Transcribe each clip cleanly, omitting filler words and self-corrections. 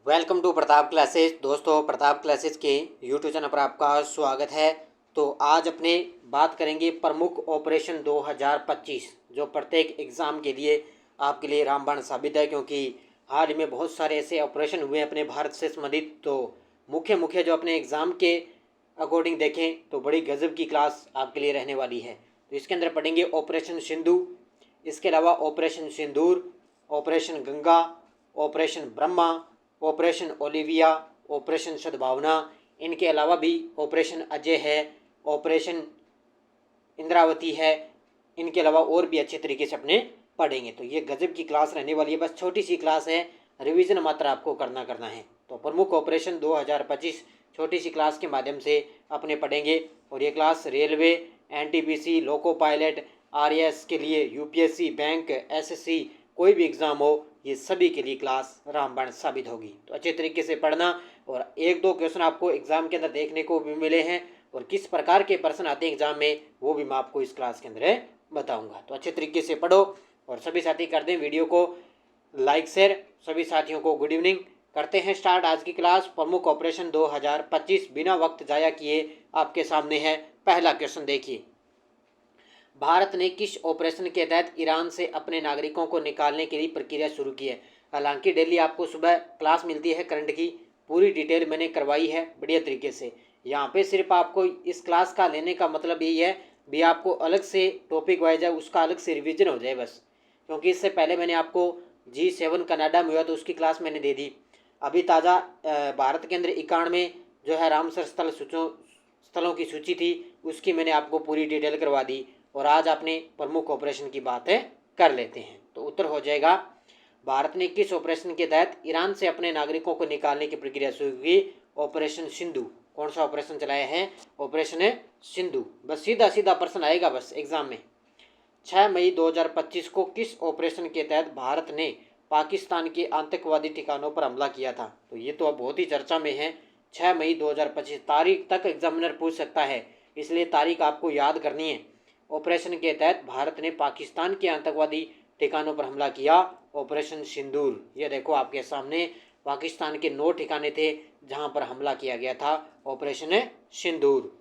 Welcome to Pratap classes. दोस्तों, Pratap classes के YouTube channel पर आपका स्वागत है। तो आज अपने बात करेंगे प्रमुख ऑपरेशन 2025 जो प्रत्येक एग्ज़ाम के लिए आपके लिए रामबाण साबित है, क्योंकि हाल ही में बहुत सारे ऐसे ऑपरेशन हुए अपने भारत से संबंधित। तो मुख्य जो अपने एग्ज़ाम के अकॉर्डिंग देखें तो बड़ी गजब की क्लास आपके लिए रहने वाली है। तो इसके अंदर पढ़ेंगे ऑपरेशन सिंधु, इसके अलावा operation Sindoor, operation Ganga, operation Brahma, operation Olivia, operation Sadbhavana. इनके अलावा भी ऑपरेशन अजय है, ऑपरेशन इंद्रावती है। इनके अलावा और भी अच्छे तरीके से अपने पढ़ेंगे। तो ये गजब की क्लास रहने वाली है। बस छोटी सी क्लास है, रिवीजन मात्र आपको करना है। तो प्रमुख ऑपरेशन 2025 छोटी सी क्लास के माध्यम से अपने पढ़ेंगे। और ये class railway, NTPC, loco pilot, RAS के लिए, यूपीएससी, बैंक, एसएससी, कोई भी एग्ज़ाम हो, ये सभी के लिए क्लास रामबाण साबित होगी। तो अच्छे तरीके से पढ़ना। और एक दो क्वेश्चन आपको एग्ज़ाम के अंदर देखने को भी मिले हैं, और किस प्रकार के प्रश्न आते हैं एग्जाम में वो भी मैं आपको इस क्लास के अंदर बताऊंगा। तो अच्छे तरीके से पढ़ो और सभी साथी कर दें वीडियो को लाइक शेयर। सभी साथियों को गुड इवनिंग। करते हैं स्टार्ट आज की क्लास। प्रमुख ऑपरेशन 2025 बिना वक्त जाया किए आपके सामने है। पहला क्वेश्चन देखिए, भारत ने किस ऑपरेशन के तहत ईरान से अपने नागरिकों को निकालने के लिए प्रक्रिया शुरू की है। हालांकि डेली आपको सुबह क्लास मिलती है करंट की, पूरी डिटेल मैंने करवाई है बढ़िया तरीके से। यहाँ पे सिर्फ आपको इस क्लास का लेने का मतलब यही है भी आपको अलग से टॉपिक वाइज है उसका अलग से रिवीजन हो जाए बस। क्योंकि इससे पहले मैंने आपको G7 कनाडा में हुआ तो उसकी क्लास मैंने दे दी। अभी ताज़ा भारत के अंदर 91 जो है रामसर स्थलों की सूची थी, उसकी मैंने आपको पूरी डिटेल करवा दी। और आज आपने प्रमुख ऑपरेशन की बातें कर लेते हैं। तो उत्तर हो जाएगा, भारत ने किस ऑपरेशन के तहत ईरान से अपने नागरिकों को निकालने की प्रक्रिया शुरू की। ऑपरेशन सिंधु। कौन सा ऑपरेशन चलाया है? ऑपरेशन सिंधु। बस सीधा सीधा प्रश्न आएगा बस एग्जाम में। 6 मई 2025 को किस ऑपरेशन के तहत भारत ने पाकिस्तान के आतंकवादी ठिकानों पर हमला किया था? तो ये तो अब बहुत ही चर्चा में है। 6 मई 2025 तारीख तक एग्जामिनर पूछ सकता है, इसलिए तारीख आपको याद करनी है। ऑपरेशन के तहत भारत ने पाकिस्तान के आतंकवादी ठिकानों पर हमला किया, ऑपरेशन सिंदूर। ये देखो आपके सामने पाकिस्तान के 9 ठिकाने थे जहां पर हमला किया गया था, ऑपरेशन सिंदूर।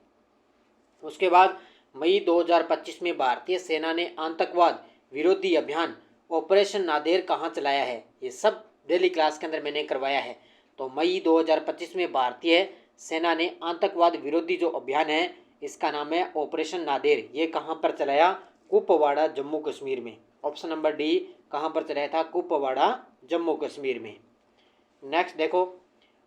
उसके बाद मई 2025 में भारतीय सेना ने आतंकवाद विरोधी अभियान ऑपरेशन नादेर कहां चलाया है? ये सब डेली क्लास के अंदर मैंने करवाया है। तो मई 2025 में भारतीय सेना ने आतंकवाद विरोधी जो अभियान है इसका नाम है ऑपरेशन नादेर। ये कहां पर चलाया? कुपवाड़ा, जम्मू कश्मीर में। ऑप्शन नंबर डी कहां पर चलाया था? कुपवाड़ा, जम्मू कश्मीर में। नेक्स्ट देखो,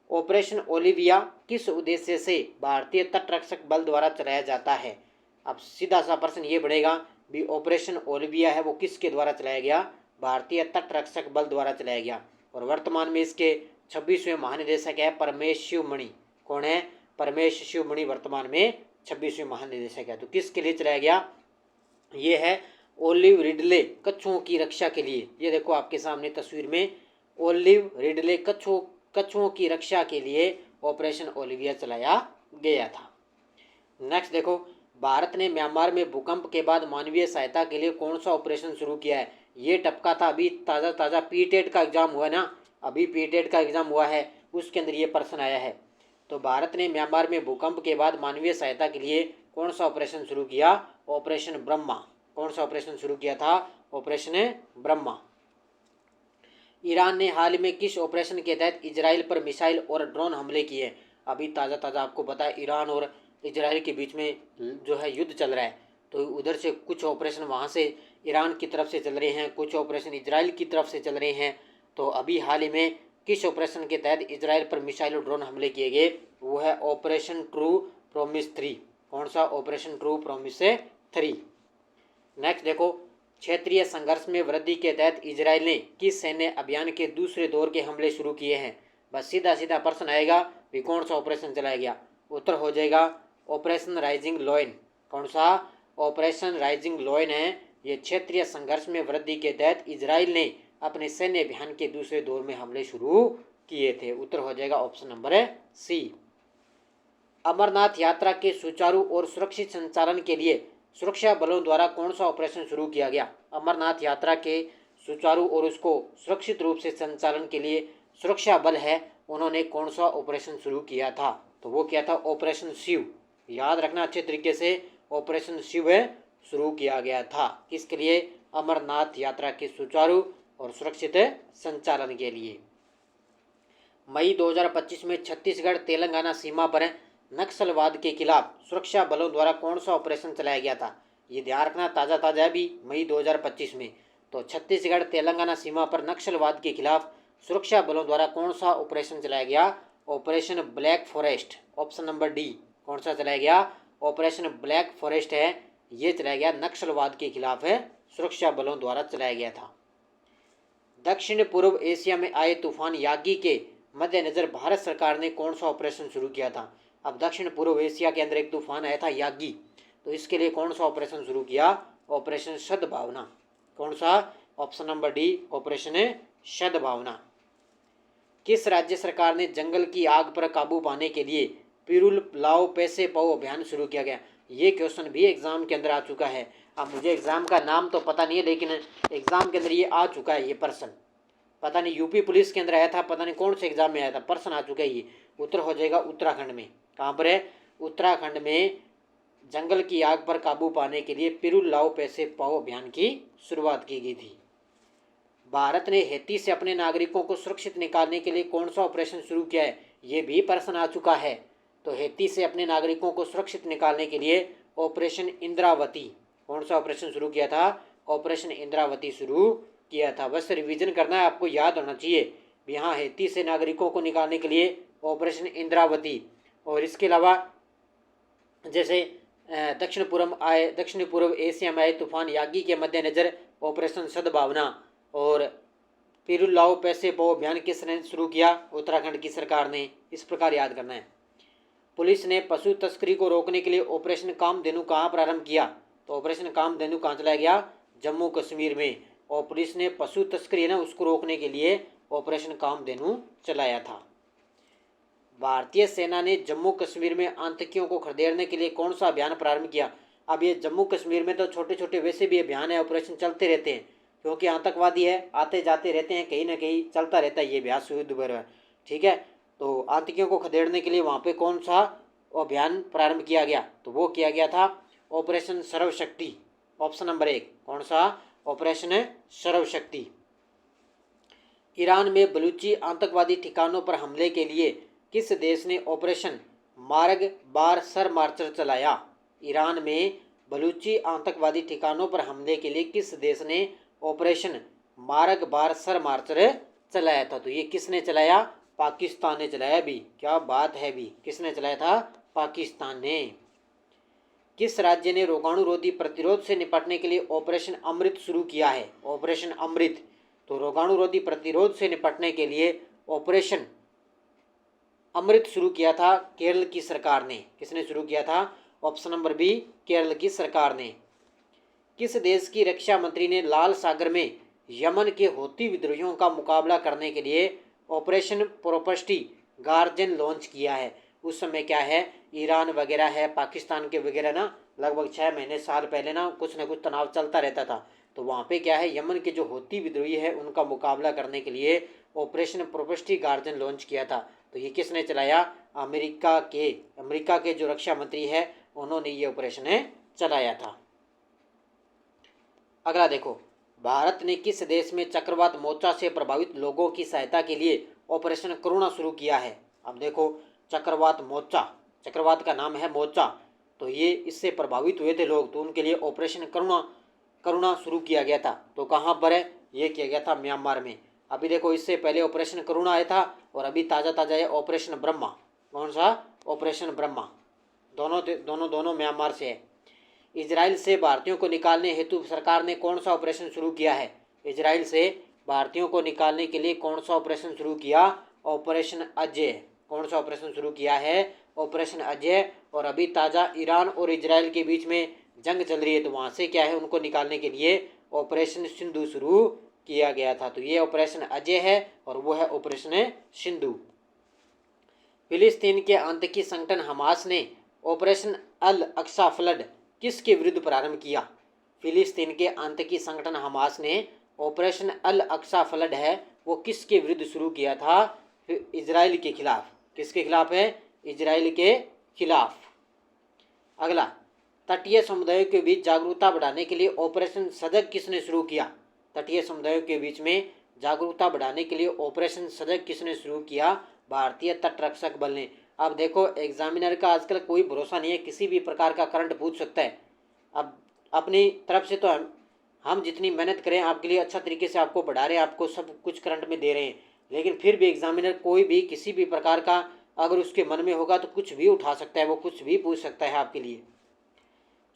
ऑपरेशन ओलिविया किस उद्देश्य से भारतीय तटरक्षक बल द्वारा चलाया जाता है? अब सीधा सा प्रश्न ये बढ़ेगा भी ऑपरेशन ओलिविया है वो किसके द्वारा चलाया गया? भारतीय तटरक्षक बल द्वारा चलाया गया। और वर्तमान में इसके 26वें महानिदेशक है परमेश शिवमणि। कौन है? परमेश शिवमणि वर्तमान में 26वें महानिदेशक है। तो किसके लिए चलाया गया? ये है ओलिव रिडले कछुओं की रक्षा के लिए। ये देखो आपके सामने तस्वीर में ओलिव रिडले कछुओं की रक्षा के लिए ऑपरेशन ओलिविया चलाया गया था। नेक्स्ट देखो, भारत ने म्यांमार में भूकंप के बाद मानवीय सहायता के लिए कौन सा ऑपरेशन शुरू किया है? ये टपका था अभी ताज़ा पीटेट का एग्जाम हुआ ना, अभी पीटेट का एग्जाम हुआ है, उसके अंदर ये प्रश्न आया है। तो भारत ने म्यांमार में भूकंप के बाद मानवीय सहायता के लिए कौन सा ऑपरेशन शुरू किया? ऑपरेशन ब्रह्मा। कौन सा ऑपरेशन शुरू किया था? ऑपरेशन ब्रह्मा। ईरान ने हाल में किस ऑपरेशन के तहत इजराइल पर मिसाइल और ड्रोन हमले किए? अभी ताज़ा आपको पता है ईरान और इजराइल के बीच में जो है युद्ध चल रहा है। तो उधर से कुछ ऑपरेशन वहाँ से ईरान की तरफ से चल रहे हैं, कुछ ऑपरेशन इजराइल की तरफ से चल रहे हैं। तो अभी हाल ही में किस ऑपरेशन के तहत इजराइल पर मिसाइल और ड्रोन हमले किए गए? वो है ऑपरेशन ट्रू प्रॉमिस 3। कौन सा? Operation true promise 3। नेक्स्ट देखो, क्षेत्रीय संघर्ष में वृद्धि के तहत इजराइल ने किस सैन्य अभियान के दूसरे दौर के हमले शुरू किए हैं? बस सीधा प्रश्न आएगा भी कौन सा ऑपरेशन चलाया गया? उत्तर हो जाएगा ऑपरेशन राइजिंग लॉयन। कौन सा? ऑपरेशन राइजिंग लॉयन है। ये क्षेत्रीय संघर्ष में वृद्धि के तहत इजराइल ने अपने सैन्य अभियान के दूसरे दौर में हमले शुरू किए थे। उत्तर हो जाएगा ऑप्शन नंबर सी। अमरनाथ यात्रा के सुचारू और सुरक्षित संचालन के लिए सुरक्षा बलों द्वारा कौन सा ऑपरेशन शुरू किया गया? अमरनाथ यात्रा के सुचारू और उसको सुरक्षित रूप से संचालन के लिए सुरक्षा बल है उन्होंने कौन सा ऑपरेशन शुरू किया था? तो वो किया था ऑपरेशन शिव। याद रखना अच्छे तरीके से, ऑपरेशन शिव शुरू किया गया था। किसके लिए? अमरनाथ यात्रा के सुचारू और सुरक्षित संचालन के लिए। मई 2025 में छत्तीसगढ़ तेलंगाना सीमा पर नक्सलवाद के खिलाफ सुरक्षा बलों द्वारा कौन सा ऑपरेशन चलाया गया था? ये ध्यान रखना, ताज़ा ताज़ा है भी, मई 2025 में। तो छत्तीसगढ़ तेलंगाना सीमा पर नक्सलवाद के खिलाफ सुरक्षा बलों द्वारा कौन सा ऑपरेशन चलाया गया? Operation black forest. Option number D. कौन सा चलाया गया? ऑपरेशन ब्लैक फॉरेस्ट है, ये चलाया गया, नक्सलवाद के खिलाफ है, सुरक्षा बलों द्वारा चलाया गया था। दक्षिण पूर्व एशिया में आए तूफान यागी के मद्देनजर भारत सरकार ने कौन सा ऑपरेशन शुरू किया था? अब दक्षिण पूर्व एशिया के अंदर एक तूफान आया था यागी, तो इसके लिए कौन सा ऑपरेशन शुरू किया? ऑपरेशन सद्भावना। कौन सा? ऑप्शन नंबर डी, ऑपरेशन सद्भावना। किस राज्य सरकार ने जंगल की आग पर काबू पाने के लिए पिरुल लाओ पैसे पाओ अभियान शुरू किया गया? ये क्वेश्चन भी एग्जाम के अंदर आ चुका है। अब मुझे एग्जाम का नाम तो पता नहीं है, लेकिन एग्जाम के अंदर ये आ चुका है। ये पर्सन पता नहीं यूपी पुलिस के अंदर आया था, पता नहीं कौन से एग्जाम में आया था, पर्सन आ चुका है। ये उत्तर हो जाएगा उत्तराखंड में। कहाँ पर है? उत्तराखंड में जंगल की आग पर काबू पाने के लिए पिरुल लाओ पैसे पाओ अभियान की शुरुआत की गई थी। भारत ने हैती से अपने नागरिकों को सुरक्षित निकालने के लिए कौन सा ऑपरेशन शुरू किया है? ये भी प्रश्न आ चुका है। तो हैती से अपने नागरिकों को सुरक्षित निकालने के लिए ऑपरेशन इंद्रावती। कौन सा ऑपरेशन शुरू किया था? ऑपरेशन इंद्रावती शुरू किया था। बस रिवीजन करना है, आपको याद होना चाहिए। यहाँ हैती से नागरिकों को निकालने के लिए ऑपरेशन इंद्रावती, और इसके अलावा जैसे दक्षिण पूर्व एशिया में आए तूफान यागी के मद्देनजर ऑपरेशन सद्भावना, और पिरुल लाओ पैसे पाओ अभियान किसने शुरू किया? उत्तराखंड की सरकार ने। इस प्रकार याद करना है। पुलिस ने पशु तस्करी को रोकने के लिए ऑपरेशन कामधेनु कहाँ प्रारंभ किया? तो ऑपरेशन कामधेनु कहाँ चलाया गया? जम्मू कश्मीर में। और पुलिस ने पशु तस्करी है ना, उसको रोकने के लिए ऑपरेशन कामधेनु चलाया था। भारतीय सेना ने जम्मू कश्मीर में आतंकियों को खदेड़ने के लिए कौन सा अभियान प्रारंभ किया? अब ये जम्मू कश्मीर में तो छोटे छोटे वैसे भी अभियान है, ऑपरेशन चलते रहते हैं, क्योंकि आतंकवादी है, आते जाते रहते हैं, कहीं ना कहीं चलता रहता है ये अभ्यास युद्ध भर। ठीक है, तो आतंकियों को खदेड़ने के लिए वहाँ पे कौन सा अभियान प्रारंभ किया गया? तो वो किया गया था ऑपरेशन सर्वशक्ति। Option number 1। कौन सा? ऑपरेशन सर्वशक्ति। ईरान में बलूची आतंकवादी ठिकानों पर हमले के लिए किस देश ने ऑपरेशन मार्ग बार सर मार्चर चलाया? ईरान में बलूची आतंकवादी ठिकानों पर हमले के लिए किस देश ने ऑपरेशन मार्ग बार सर मार्चर चलाया था? तो ये किसने चलाया? पाकिस्तान ने चलाया भी। क्या बात है भी, किसने चलाया था? पाकिस्तान ने। किस राज्य ने रोगाणुरोधी प्रतिरोध से निपटने के लिए ऑपरेशन अमृत शुरू किया है? ऑपरेशन अमृत। तो रोगाणुरोधी प्रतिरोध से निपटने के लिए ऑपरेशन अमृत शुरू किया था केरल की सरकार ने। किसने शुरू किया था? ऑप्शन नंबर बी, केरल की सरकार ने। किस देश की रक्षा मंत्री ने लाल सागर में यमन के हौती विद्रोहियों का मुकाबला करने के लिए ऑपरेशन प्रोस्पेरिटी गार्जियन लॉन्च किया है? उस समय क्या है, ईरान वगैरह है, पाकिस्तान के वगैरह ना, लगभग 6 महीने साल पहले ना कुछ तनाव चलता रहता था। तो वहाँ पे क्या है, यमन के जो हौती विद्रोही है उनका मुकाबला करने के लिए ऑपरेशन प्रोस्पेरिटी गार्जियन लॉन्च किया था। तो ये किसने चलाया? अमेरिका के जो रक्षा मंत्री है उन्होंने ये ऑपरेशन चलाया था। अगला देखो, भारत ने किस देश में चक्रवात मोर्चा से प्रभावित लोगों की सहायता के लिए ऑपरेशन करुणा शुरू किया है? अब देखो, चक्रवात मोर्चा, चक्रवात का नाम है मोर्चा, तो ये इससे प्रभावित हुए थे लोग, तो उनके लिए ऑपरेशन करुणा शुरू किया गया था। तो कहाँ पर है? ये किया गया था म्यांमार में। अभी देखो, इससे पहले ऑपरेशन करुणा आया था, और अभी ताज़ा है ऑपरेशन ब्रह्मा। कौन सा? ऑपरेशन ब्रह्मा। दोनों म्यांमार से है। इजराइल से भारतीयों को निकालने हेतु सरकार ने कौन सा ऑपरेशन शुरू किया है? इजराइल से भारतीयों को निकालने के लिए कौन सा ऑपरेशन शुरू किया? ऑपरेशन अजय। कौन सा ऑपरेशन शुरू किया है? ऑपरेशन अजय। और अभी ताज़ा ईरान और इजराइल के बीच में जंग चल रही है, तो वहाँ से क्या है, उनको निकालने के लिए ऑपरेशन सिंधु शुरू किया गया था। तो ये ऑपरेशन अजय है, और वो है ऑपरेशन सिंधु। फिलिस्तीन के आतंकी संगठन हमास ने ऑपरेशन अल अक्सा फ्लड किसके विरुद्ध प्रारंभ किया? फिलिस्तीन के आतंकी संगठन हमास ने ऑपरेशन अल अक्सा फ्लड है वो किसके विरुद्ध शुरू किया था? फिर इजराइल के खिलाफ, किसके खिलाफ है? इजराइल के खिलाफ। अगला, तटीय समुदायों के बीच जागरूकता बढ़ाने के लिए ऑपरेशन सजग किसने शुरू किया? तटीय समुदायों के बीच में जागरूकता बढ़ाने के लिए ऑपरेशन सजग किसने शुरू किया? भारतीय तटरक्षक बल ने। अब देखो, एग्जामिनर का आजकल कोई भरोसा नहीं है, किसी भी प्रकार का करंट पूछ सकता है। अब अपनी तरफ से तो हम जितनी मेहनत करें आपके लिए, अच्छा तरीके से आपको पढ़ा रहे हैं, आपको सब कुछ करंट में दे रहे हैं, लेकिन फिर भी एग्जामिनर कोई भी किसी भी प्रकार का अगर उसके मन में होगा तो कुछ भी उठा सकता है, वो कुछ भी पूछ सकता है आपके लिए।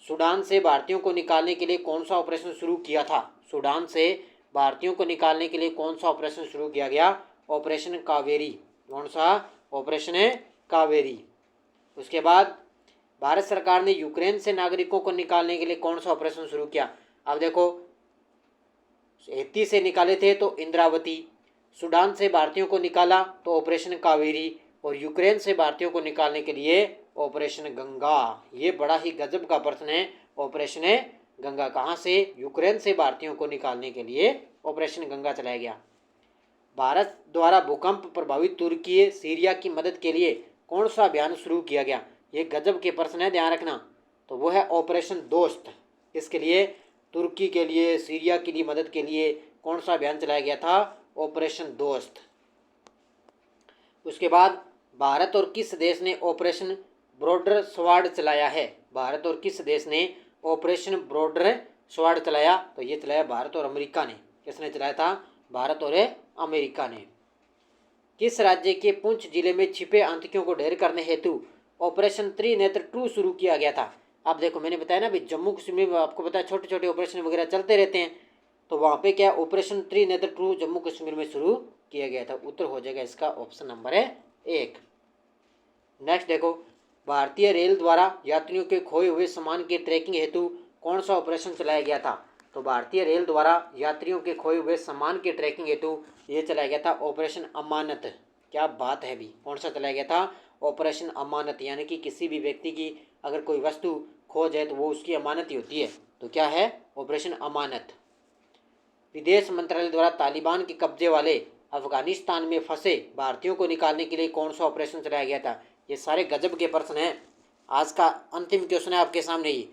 सूडान से भारतीयों को निकालने के लिए कौन सा ऑपरेशन शुरू किया था? सूडान से भारतीयों को निकालने के लिए कौन सा ऑपरेशन शुरू किया गया? ऑपरेशन कावेरी। कौन सा? ऑपरेशन है कावेरी। उसके बाद भारत सरकार ने यूक्रेन से नागरिकों को निकालने के लिए कौन सा ऑपरेशन शुरू किया? अब देखो, हैती से निकाले थे तो इंद्रावती, सूडान से भारतीयों को निकाला तो ऑपरेशन कावेरी, और यूक्रेन से भारतीयों को निकालने के लिए ऑपरेशन गंगा। ये बड़ा ही गजब का प्रश्न है, ऑपरेशन गंगा। कहाँ से? यूक्रेन से भारतीयों को निकालने के लिए ऑपरेशन गंगा चलाया गया। भारत द्वारा भूकंप प्रभावित तुर्की सीरिया की मदद के लिए कौन सा अभियान शुरू किया गया? ये गजब के प्रश्न है, ध्यान रखना। तो वो है ऑपरेशन दोस्त। इसके लिए तुर्की के लिए, सीरिया के लिए मदद के लिए कौन सा अभियान चलाया गया था? ऑपरेशन दोस्त। उसके बाद भारत और किस देश ने ऑपरेशन ब्रॉडर स्वॉर्ड चलाया है? भारत और किस देश ने ऑपरेशन ब्रॉडर स्वॉर्ड चलाया? तो ये चलाया भारत और अमेरिका ने। किसने चलाया था? भारत और अमेरिका ने। किस राज्य के पुंछ जिले में छिपे आतंकियों को ढेर करने हेतु ऑपरेशन त्रिनेत्र 2 शुरू किया गया था? अब देखो, मैंने बताया ना, अभी जम्मू कश्मीर में आपको पता है छोटे छोटे ऑपरेशन वगैरह चलते रहते हैं, तो वहाँ पे क्या ऑपरेशन त्रिनेत्र 2 जम्मू कश्मीर में शुरू किया गया था। उत्तर हो जाएगा इसका ऑप्शन नंबर 1। नेक्स्ट देखो, भारतीय रेल द्वारा यात्रियों के खोए हुए सामान की ट्रैकिंग हेतु कौन सा ऑपरेशन चलाया गया था? तो भारतीय रेल द्वारा यात्रियों के खोए हुए सामान की ट्रैकिंग हेतु ये चलाया गया था ऑपरेशन अमानत। क्या बात है भी, कौन सा चलाया गया था? ऑपरेशन अमानत। यानी कि किसी भी व्यक्ति की अगर कोई वस्तु खो जाए तो वो उसकी अमानत ही होती है, तो क्या है? ऑपरेशन अमानत। विदेश मंत्रालय द्वारा तालिबान के कब्जे वाले अफगानिस्तान में फंसे भारतीयों को निकालने के लिए कौन सा ऑपरेशन चलाया गया था? ये सारे गजब के प्रश्न हैं। आज का अंतिम क्वेश्चन है आपके सामने ही।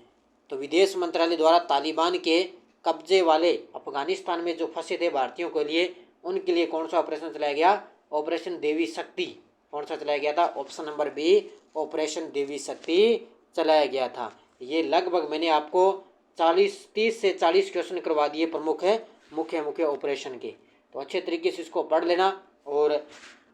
तो विदेश मंत्रालय द्वारा तालिबान के कब्जे वाले अफगानिस्तान में जो फंसे थे भारतीयों के लिए, उनके लिए कौन सा ऑपरेशन चलाया गया? ऑपरेशन देवी शक्ति। कौन सा चलाया गया था? ऑप्शन नंबर बी, ऑपरेशन देवी शक्ति चलाया गया था। ये लगभग मैंने आपको 30 से 40 क्वेश्चन करवा दिए प्रमुख है मुख्य ऑपरेशन के। तो अच्छे तरीके से इसको पढ़ लेना, और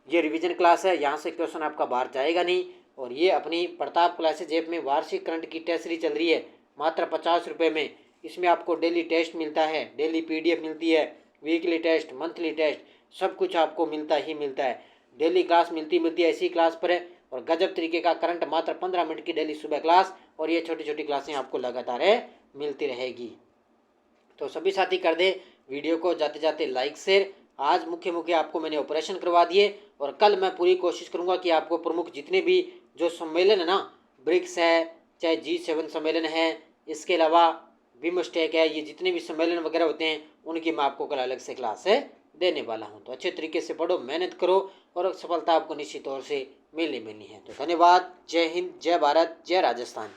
ये रिवीजन क्लास है, यहाँ से क्वेश्चन आपका बाहर जाएगा नहीं। और ये अपनी प्रताप क्लासेज ऐप में वार्षिक करंट की टेस्ट सीरीज चल रही है मात्र 50 रुपये में। इसमें आपको डेली टेस्ट मिलता है, डेली PDF मिलती है, वीकली टेस्ट, मंथली टेस्ट, सब कुछ आपको मिलता ही मिलता है। डेली क्लास मिलती है ऐसी क्लास पर है, और गजब तरीके का करंट, मात्र 15 मिनट की डेली सुबह क्लास, और ये छोटी छोटी क्लासें आपको लगातार मिलती रहेगी। तो सभी साथी कर दे वीडियो को जाते जाते लाइक शेयर। आज मुख्य आपको मैंने ऑपरेशन करवा दिए, और कल मैं पूरी कोशिश करूंगा कि आपको प्रमुख जितने भी जो सम्मेलन है ना, ब्रिक्स है, चाहे G7 सम्मेलन है, इसके अलावा बिमस्टेक है, ये जितने भी सम्मेलन वगैरह होते हैं उनकी मैं आपको कल अलग से क्लास देने वाला हूँ। तो अच्छे तरीके से पढ़ो, मेहनत करो, और सफलता आपको निश्चित तौर से मिलनी है। तो धन्यवाद। जय हिंद, जय भारत, जय राजस्थान।